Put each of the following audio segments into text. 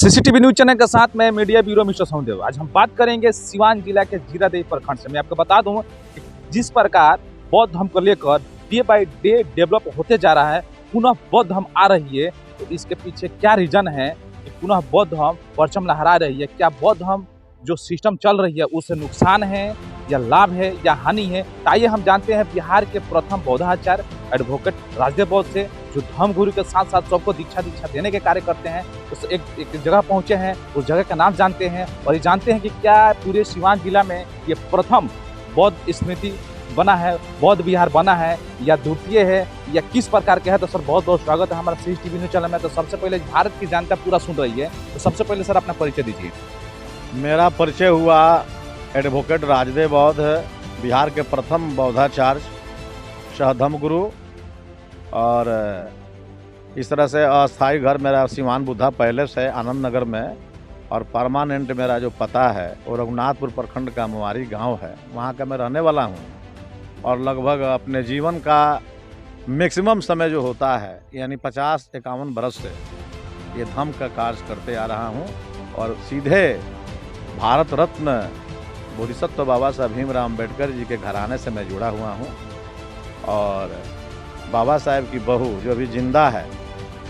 CCTV news channel के साथ मैं मीडिया ब्यूरो मिस्टर सोमदेव। आज हम बात करेंगे सिवान जिला के जीरादेई प्रखंड से। मैं आपको बता दूं कि जिस प्रकार बौद्ध धर्म को लेकर डे बाय डे डेवलप होते जा रहा है, पुनः बौद्ध धर्म आ रही है, तो इसके पीछे क्या रीजन है कि पुनः बौद्ध धर्म परचम लहरा रही है। क्या बौद्ध धर्म जो सिस्टम चल रही है उससे नुकसान है या लाभ है या हानि है? तो आइए हम जानते हैं बिहार के प्रथम बौद्धाचार्य एडवोकेट राजदेव बौद्ध से, जो धर्म गुरु के साथ साथ सबको दीक्षा देने के कार्य करते हैं। उस एक जगह पहुंचे हैं, उस जगह का नाम जानते हैं और ये जानते हैं कि क्या पूरे सिवान जिला में ये प्रथम बौद्ध स्मृति बना है, बौद्ध विहार बना है या द्वितीय है या किस प्रकार के है। तो सर बहुत बहुत स्वागत है हमारा सीसीटीवी न्यूज चैनल में। तो सबसे पहले भारत की जनता पूरा सुन रही है, तो सबसे पहले सर अपना परिचय दीजिए। मेरा परिचय हुआ एडवोकेट राजदेव बौद्ध, बिहार के प्रथम बौद्धाचार्य सह धर्मगुरु, और इस तरह से अस्थायी घर मेरा सिवान बुद्धा पैलेस है आनंद नगर में, और परमानेंट मेरा जो पता है वो रघुनाथपुर प्रखंड का मुवारी गांव है, वहाँ का मैं रहने वाला हूँ। और लगभग अपने जीवन का मैक्सिमम समय जो होता है यानी 50-51 बरस से ये धर्म का कार्य करते आ रहा हूँ। और सीधे भारत रत्न बोधिसत्व बाबा साहब भीमराव अम्बेडकर जी के घराने से मैं जुड़ा हुआ हूँ। और बाबा साहब की बहू जो अभी जिंदा है,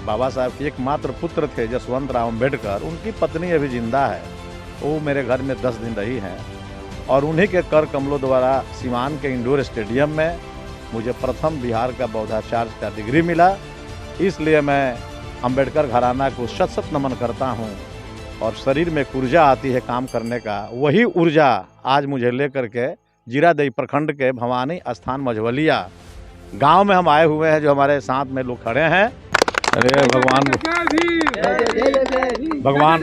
बाबा साहब के एकमात्र पुत्र थे जसवंत राव अम्बेडकर, उनकी पत्नी अभी जिंदा है, वो मेरे घर में 10 दिन रही हैं। और उन्हीं के कर कमलों द्वारा सिवान के इंडोर स्टेडियम में मुझे प्रथम बिहार का बौद्धाचार्य का डिग्री मिला। इसलिए मैं अम्बेडकर घराना को शत शत नमन करता हूँ। और शरीर में ऊर्जा आती है काम करने का, वही ऊर्जा आज मुझे लेकर के जीरादेई प्रखंड के भवानी स्थान मझवलिया गांव में हम आए हुए हैं। जो हमारे साथ में लोग खड़े हैं, अरे भगवान भगवान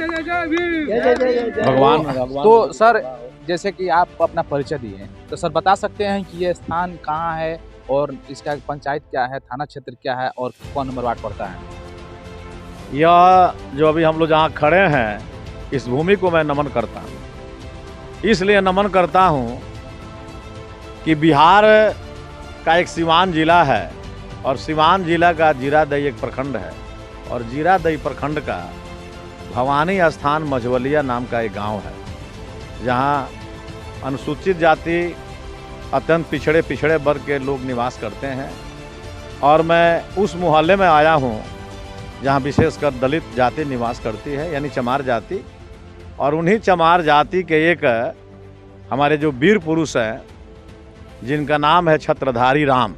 भगवान। तो सर जैसे कि आप अपना परिचय दिए, तो सर बता सकते हैं कि ये स्थान कहाँ है और इसका पंचायत क्या है, थाना क्षेत्र क्या है और कौन नंबर वार्ड पड़ता है? यह जो अभी हम लोग जहाँ खड़े हैं, इस भूमि को मैं नमन करता हूँ। इसलिए नमन करता हूँ कि बिहार का एक सिवान जिला है और सिवान जिला का जीरादेई एक प्रखंड है, और जीरादेई प्रखंड का भवानी स्थान मझवलिया नाम का एक गांव है, जहां अनुसूचित जाति अत्यंत पिछड़े वर्ग के लोग निवास करते हैं। और मैं उस मोहल्ले में आया हूं जहां विशेषकर दलित जाति निवास करती है, यानी चमार जाति। और उन्हीं चमार जाति के एक हमारे जो वीर पुरुष हैं, जिनका नाम है छत्रधारी राम,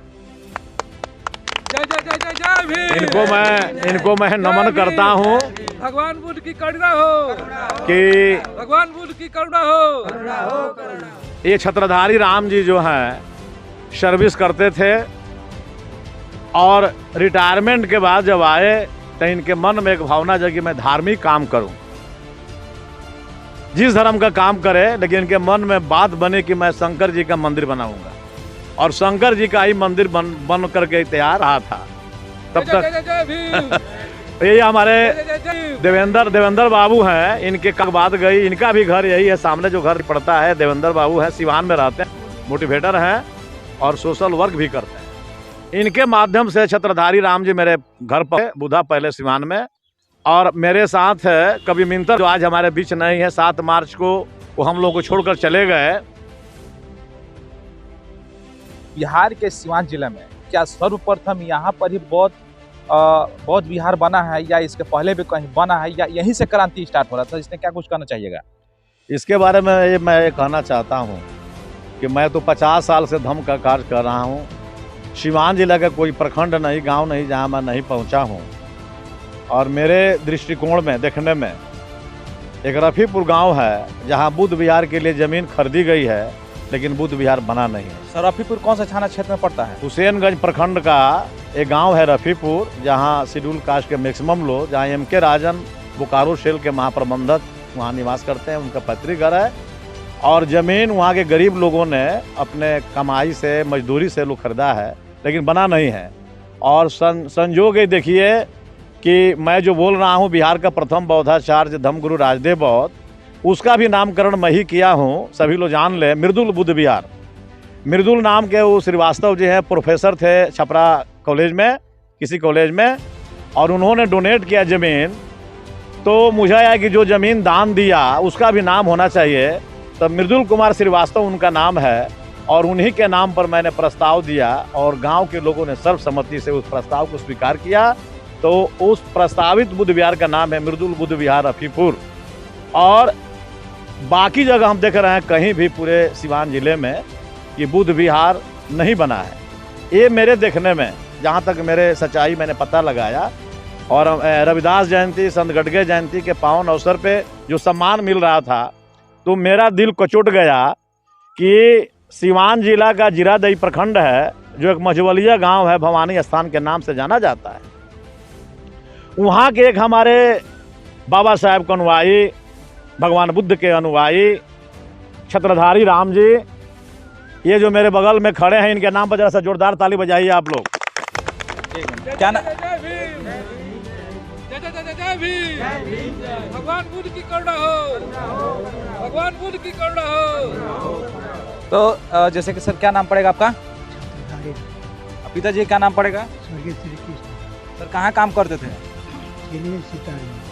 इनको मैं नमन करता हूँ। भगवान बुद्ध की करुणा हो, कि भगवान बुद्ध की करुणा हो। ये छत्रधारी राम जी जो हैं सर्विस करते थे, और रिटायरमेंट के बाद जब आए तो इनके मन में एक भावना जगी, मैं धार्मिक काम करूं, जिस धर्म का काम करे, लेकिन इनके मन में बात बने कि मैं शंकर जी का मंदिर बनाऊंगा। और शंकर जी का ही मंदिर बन करके तैयार रहा था तब तक। ये हमारे देवेंद्र बाबू हैं, इनके कब बात गई, इनका भी घर यही है, सामने जो घर पड़ता है। देवेंद्र बाबू हैं, सिवान में रहते हैं, मोटिवेटर हैं और सोशल वर्क भी करते हैं। इनके माध्यम से छत्रधारी राम जी मेरे घर पर बुद्धा पहले सिवान में, और मेरे साथ है कवि मिंतर जो आज हमारे बीच नहीं है। 7 मार्च को वो हम लोग को छोड़कर चले गए। बिहार के सिवान जिले में क्या सर्वप्रथम यहाँ पर ही बौद्ध विहार बना है या इसके पहले भी कहीं बना है या यहीं से क्रांति स्टार्ट हो रहा था? इसने क्या कुछ कहना चाहिएगा इसके बारे में? मैं ये कहना चाहता हूँ कि मैं तो 50 साल से धर्म का कार्य कर रहा हूँ। सिवान जिला का कोई प्रखंड नहीं, गांव नहीं जहाँ मैं नहीं पहुँचा हूँ। और मेरे दृष्टिकोण में देखने में एक रफीपुर गांव है जहां बुद्ध विहार के लिए ज़मीन खरीदी गई है, लेकिन बुद्ध विहार बना नहीं है। सर रफीपुर कौन सा थाना क्षेत्र में पड़ता है? हुसैनगंज प्रखंड का एक गांव है रफीपुर, जहां शेड्यूल कास्ट के मैक्सिमम लोग, जहां MK राजन बोकारो सेल के महाप्रबंधक वहां निवास करते हैं, उनका पैतृक घर है। और ज़मीन वहां के गरीब लोगों ने अपने कमाई से, मजदूरी से लोग खरीदा है, लेकिन बना नहीं है। और संजोग ये देखिए कि मैं जो बोल रहा हूँ, बिहार का प्रथम बौद्धाचार्य धर्मगुरु राजदेव बौद्ध, उसका भी नामकरण मैं ही किया हूँ। सभी लोग जान ले, मृदुल बुद्ध विहार। मृदुल नाम के वो श्रीवास्तव जी हैं, प्रोफेसर थे छपरा कॉलेज में, किसी कॉलेज में, और उन्होंने डोनेट किया ज़मीन तो मुझे आया कि जो ज़मीन दान दिया उसका भी नाम होना चाहिए। तब मृदुल कुमार श्रीवास्तव उनका नाम है और उन्हीं के नाम पर मैंने प्रस्ताव दिया और गांव के लोगों ने सर्वसम्मति से उस प्रस्ताव को स्वीकार किया। तो उस प्रस्तावित बुद्ध विहार का नाम है मृदुल बुद्ध विहार अफीपुर। और बाकी जगह हम देख रहे हैं कहीं भी पूरे सिवान जिले में ये बुद्ध विहार नहीं बना है। ये मेरे देखने में, जहाँ तक मेरे सच्चाई मैंने पता लगाया, और रविदास जयंती, संत गडगे जयंती के पावन अवसर पे जो सम्मान मिल रहा था, तो मेरा दिल कचोट गया कि सिवान जिला का जीरादेई प्रखंड है, जो एक मझवलिया गांव है, भवानी स्थान के नाम से जाना जाता है। वहाँ के एक हमारे बाबा साहेब के अनुयायी, भगवान बुद्ध के अनुयायी छत्रधारी राम जी, ये जो मेरे बगल में खड़े हैं, इनके नाम पर जरा सा जोरदार ताली बजाइए आप लोग। क्या ना जय भीम, जय भीम, भगवान बुद्ध की करुणा हो, भगवान बुद्ध की करुणा हो। तो जैसे कि सर क्या नाम पड़ेगा आपका? पिताजी क्या नाम पड़ेगा? स्वर्गीय श्री कृष्ण सर कहाँ काम करते थे? सीताराम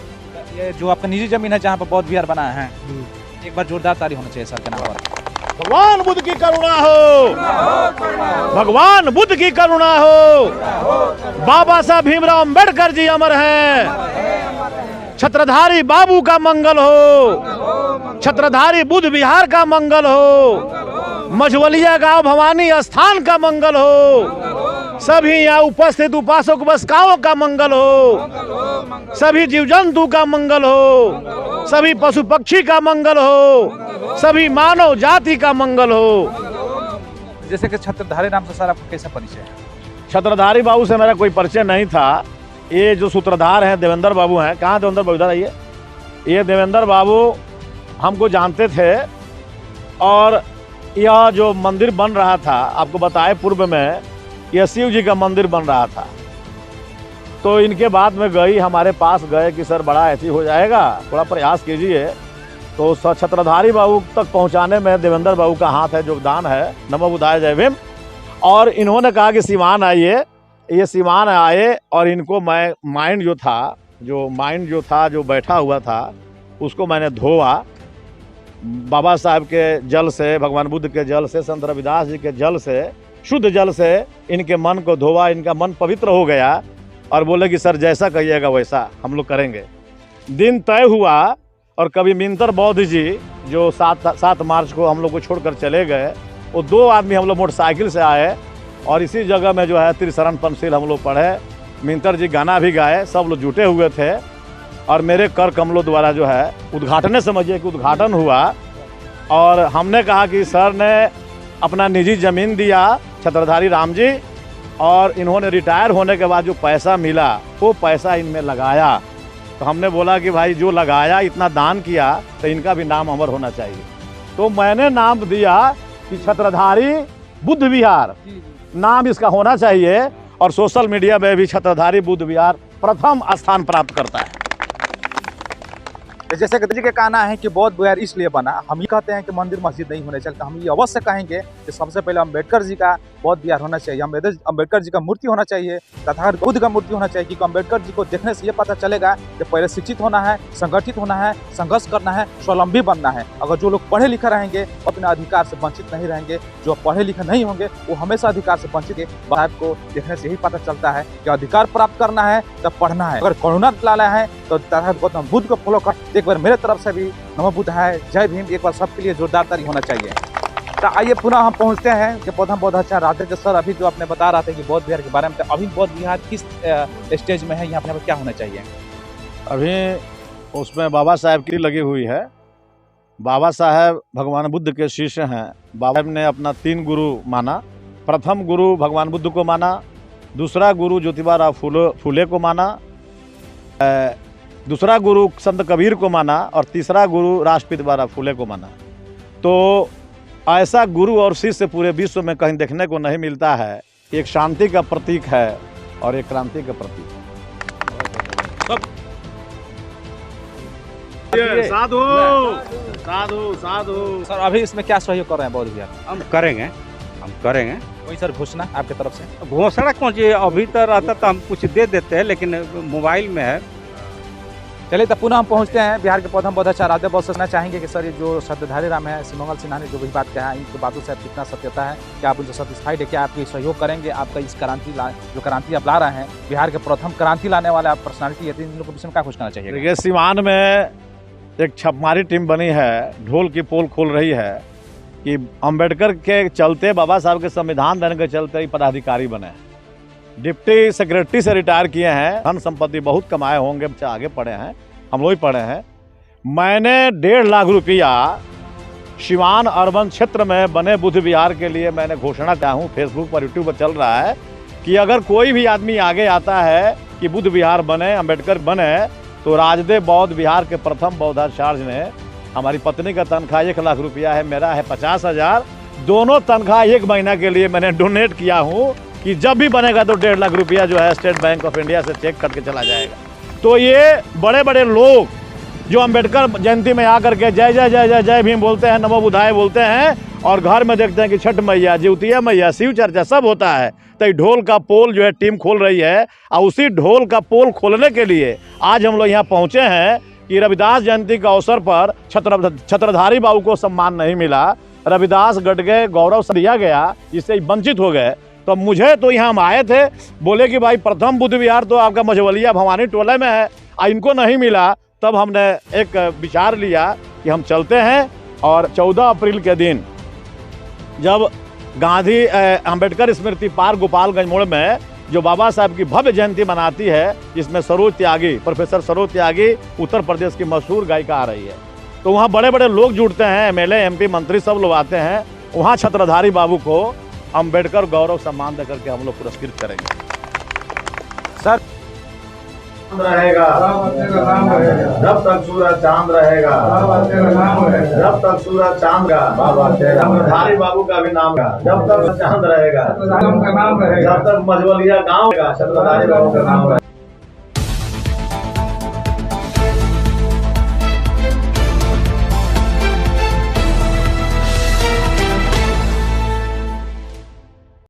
ये जो आपका निजी जमीन है जहाँ पर बौद्ध विहार बना है, जी। एक बार जोरदार ताली होना चाहिए सर के नाम पर। भगवान बुद्ध की करुणा हो, भगवान बुद्ध की करुणा हो। बाबा साहब भीमराव अंबेडकर जी अमर हैं। छत्रधारी बाबू का मंगल हो, छत्रधारी बुद्ध विहार का मंगल हो, मझवलिया गांव भवानी स्थान का मंगल हो, सभी यहाँ उपस्थित उपासक उपासिकाओं का मंगल हो, सभी जीव जंतु का मंगल हो, सभी पशु पक्षी का मंगल हो, सभी मानव जाति का मंगल हो। जैसे कि छत्रधारी नाम से सर आपको कैसा परिचय है? छत्रधारी बाबू से मेरा कोई परिचय नहीं था। ये जो सूत्रधार हैं देवेंद्र बाबू हैं, कहाँ देवेंद्र बाबू? इधर आइए। ये देवेंद्र बाबू हमको जानते थे और यह जो मंदिर बन रहा था, आपको बताए पूर्व में यह शिव जी का मंदिर बन रहा था। तो इनके बाद में गई, हमारे पास गए कि सर बड़ा ऐसी हो जाएगा, थोड़ा प्रयास कीजिए। तो छत्रधारी बाबू तक पहुंचाने में देवेंद्र बाबू का हाथ है, योगदान है। नमो बुद्धाय, जय भीम। और इन्होंने कहा कि सिवान आइए। ये सिवान आए और इनको मैं माइंड जो था जो बैठा हुआ था उसको मैंने धोआ। बाबा साहब के जल से, भगवान बुद्ध के जल से, संत रविदास जी के जल से, शुद्ध जल से इनके मन को धोआ। इनका मन पवित्र हो गया और बोले कि सर जैसा कहिएगा वैसा हम लोग करेंगे। दिन तय हुआ और कभी मिंतर बौद्ध जी जो 7 मार्च को हम लोग को छोड़कर चले गए, वो 2 आदमी हम लोग मोटरसाइकिल से आए और इसी जगह में जो है त्रिशरण पंचशील हम लोग पढ़े। मिंतर जी गाना भी गाए, सब लोग जुटे हुए थे और मेरे कर कमलों द्वारा जो है उद्घाटन, समझिए कि उद्घाटन हुआ। और हमने कहा कि सर ने अपना निजी ज़मीन दिया छत्रधारी राम जी, और इन्होंने रिटायर होने के बाद जो पैसा मिला वो पैसा इनमें लगाया। तो हमने बोला कि भाई जो लगाया, इतना दान किया, तो इनका भी नाम अमर होना चाहिए। तो मैंने नाम दिया कि छत्रधारी बुद्ध विहार नाम इसका होना चाहिए। और सोशल मीडिया में भी छत्रधारी बुद्ध विहार प्रथम स्थान प्राप्त करता है। जैसे कि जी का कहना है कि बौद्ध विहार इसलिए बना, हम ये कहते हैं कि मंदिर मस्जिद नहीं होने चाहिए। हम ये अवश्य कहेंगे कि सबसे पहले अम्बेडकर जी का बौद्ध विहार होना चाहिए, अम्बेडकर जी का मूर्ति होना चाहिए, तथा बुद्ध का मूर्ति होना चाहिए। क्योंकि अम्बेडकर जी को देखने से ये पता चलेगा कि पहले शिक्षित होना है, संगठित होना है, संघर्ष करना है, स्वावलंबी बनना है। अगर जो लोग पढ़े लिखे रहेंगे वो अपने अधिकार से वंचित नहीं रहेंगे, जो पढ़े लिखे नहीं होंगे वो हमेशा अधिकार से वंचित है। साहब को देखने से यही पता चलता है कि अधिकार प्राप्त करना है तो पढ़ना है, अगर करुणा लाना है तो गौतम बुद्ध को फॉलो कर। एक बार मेरे तरफ से भी नमो बुद्धाय, जय भीम एक बार सबके लिए जोरदार ताली होना चाहिए। तो आइए पुनः हम पहुंचते हैं कि प्रथम बौद्धाचार्य राधे सर अभी जो आपने बता रहा था कि बौद्ध विहार के बारे में, तो अभी बौद्ध विहार किस स्टेज में है, यहाँ पर क्या होना चाहिए? अभी उसमें बाबा साहब की लगी हुई है। बाबा साहब भगवान बुद्ध के शिष्य हैं। बाबा साहब ने अपना 3 गुरु माना। प्रथम गुरु भगवान बुद्ध को माना, दूसरा गुरु ज्योतिबा राव फूले को माना, दूसरा गुरु संत कबीर को माना और तीसरा गुरु राष्ट्रपिता बाबा फूले को माना। तो ऐसा गुरु और शिष्य पूरे विश्व में कहीं देखने को नहीं मिलता है। एक शांति का प्रतीक है और एक क्रांति का प्रतीक। साधु साधु साधु। सर अभी इसमें क्या सहयोग कर रहे हैं बौद्ध विहार? हम करेंगे कोई सर घोषणा आपकी तरफ से? घोषणा कौन सी, अभी तो रहता तो हम कुछ दे देते हैं, लेकिन मोबाइल में है चलिए तब पुनः हम पहुंचते हैं बिहार के प्रथम पौधाचार राजदेव बहुत सोचना चाहेंगे कि सर ये जो शब्दधारी राम है सिमंगल सिन्हा ने जो भी बात कहा है इनकी बातों से कितना सत्यता है, क्या आप उनसे सेटिस्फाइड है, क्या आप ये सहयोग करेंगे, आपका इस जो क्रांति आप ला रहे हैं बिहार के प्रथम क्रांति लाने वाले आप पर्सनालिटी है, इन लोगों के विषय में क्या कुछ कहना चाहिए? देखिए सिवान में एक छपमारी टीम बनी है, ढोल की पोल खोल रही है कि अम्बेडकर के चलते, बाबा साहब के संविधान देने के चलते ही पदाधिकारी बने। डिप्टी सेक्रेटरी से रिटायर किए हैं, धन संपत्ति बहुत कमाए होंगे, आगे पढ़े हैं, हम लोग ही पढ़े हैं। मैंने 1.5 लाख रुपया सिवान अर्बन क्षेत्र में बने बुद्ध विहार के लिए मैंने घोषणा किया हूँ, फेसबुक पर यूट्यूब पर चल रहा है कि अगर कोई भी आदमी आगे आता है कि बुद्ध विहार बने, अम्बेडकर बने, तो राजदेव बौद्ध विहार के प्रथम बौद्धाचार्य ने, हमारी पत्नी का तनख्वाह 1 लाख रुपया है, मेरा है 50,000, दोनों तनख्वाह 1 महीना के लिए मैंने डोनेट किया हूँ कि जब भी बनेगा तो 1.5 लाख रुपया जो है स्टेट बैंक ऑफ इंडिया से चेक कट के चला जाएगा। तो ये बड़े बड़े लोग जो अम्बेडकर जयंती में आकर के जय जय जय जय जय भीम बोलते हैं, नमो बुद्धाय बोलते हैं, और घर में देखते हैं कि छठ मैया, जिउतिया मैया, शिव चर्चा सब होता है, तो ढोल का पोल जो है टीम खोल रही है। और उसी ढोल का पोल खोलने के लिए आज हम लोग यहाँ पहुँचे हैं कि रविदास जयंती के अवसर पर छत्रधारी बाबू को सम्मान नहीं मिला, रविदास गट गए, गौरव दिया गया, जिससे वंचित हो गए। तो मुझे तो यहाँ हम आए थे, बोले कि भाई प्रथम बुद्ध विहार तो आपका मझवलिया भवानी टोले में है, इनको नहीं मिला। तब हमने एक विचार लिया कि हम चलते हैं और 14 अप्रैल के दिन जब गांधी अंबेडकर स्मृति पार्क गोपालगंज मोड़ में जो बाबा साहब की भव्य जयंती मनाती है, जिसमें सरोज त्यागी, प्रोफेसर सरोज त्यागी उत्तर प्रदेश की मशहूर गायिका आ रही है, तो वहाँ बड़े बड़े लोग जुड़ते हैं, MLA MP मंत्री सब लोग आते हैं। वहाँ छत्रधारी बाबू को अंबेडकर गौरव सम्मान देकर के हम लोग पुरस्कृत करेंगे। सर रहेगा जब तक सूरज चांद रहेगा, जब तक सूरज चांद का छत्रधारी बाबू का भी नाम का, जब तक चांद रहेगा, जब तक मझवलिया गाँव का छत्रधारी बाबू का नाम रहेगा।